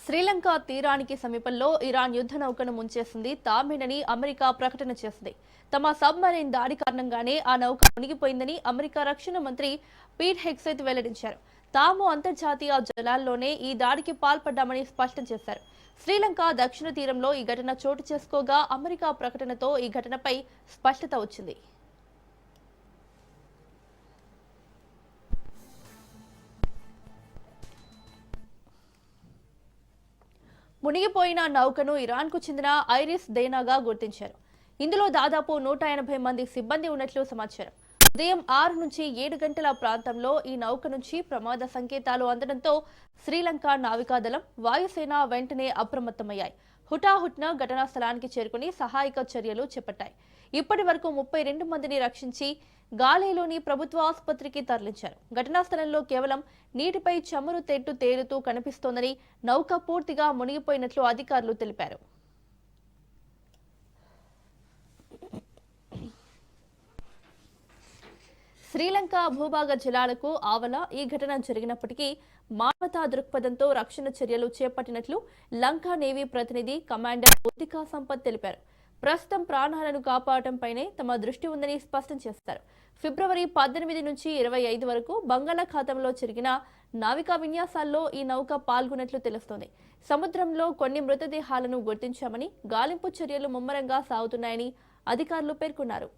శ్రీలంక తీరానికి సమీపంలో ఇరాన్ యుద్ధ నౌకను ముంచేసింది తామేనని అమెరికా ప్రకటన చేసింది. తమ సబ్మరీన్ దాడి కారణంగానే ఆ నౌక మునిగిపోయిందని అమెరికా రక్షణ మంత్రి పీట్ హెగ్సెత్ వెల్లడించారు. తాము అంతర్జాతీయ జలాల్లోనే ఈ దాడికి పాల్పడ్డామని స్పష్టం చేశారు. శ్రీలంక దక్షిణ తీరంలో ఈ ఘటన చోటు చేసుకోగా అమెరికా ప్రకటనతో ఈ ఘటనపై స్పష్టత వచ్చింది. మునిగిపోయిన నౌకను ఇరాన్కు చెందిన ఐరిస్ దేనాగా గుర్తించారు. ఇందులో దాదాపు 180 మంది సిబ్బంది ఉన్నట్లు సమాచారం. ఉదయం 6 నుంచి 7 గంటల ప్రాంతంలో ఈ నౌక నుంచి ప్రమాద సంకేతాలు అందడంతో శ్రీలంక నావికాదళం, వాయుసేన వెంటనే అప్రమత్తమయ్యాయి. హుటాహుట్న ఘటనా స్థలానికి చేరుకుని సహాయక చర్యలు చేపట్టాయి. ఇప్పటి వరకు 32 మందిని రక్షించి గాలేలోని ప్రభుత్వ ఆసుపత్రికి తరలించారు. ఘటనా స్థలంలో కేవలం నీటిపై చమురు తెట్టు తేలుతూ కనిపిస్తోందని, నౌక పూర్తిగా మునిగిపోయినట్లు అధికారులు తెలిపారు. శ్రీలంక భూభాగ జలాలకు ఆవల ఈ ఘటన జరిగినప్పటికీ మానవతా దృక్పథంతో రక్షణ చర్యలు చేపట్టినట్లు లంకా నేవీ ప్రతినిధి కమాండర్ ఉద్దికా సంపత్ తెలిపారు. ప్రస్తుతం ప్రాణాలను కాపాడటంపైనే తమ దృష్టి ఉందని స్పష్టం చేస్తారు. ఫిబ్రవరి 18 నుంచి 25 వరకు బంగాళాఖాతంలో జరిగిన నావికా విన్యాసాల్లో ఈ నౌక పాల్గొన్నట్లు తెలుస్తోంది. సముద్రంలో కొన్ని మృతదేహాలను గుర్తించామని, గాలింపు చర్యలు ముమ్మరంగా సాగుతున్నాయని అధికారులు పేర్కొన్నారు.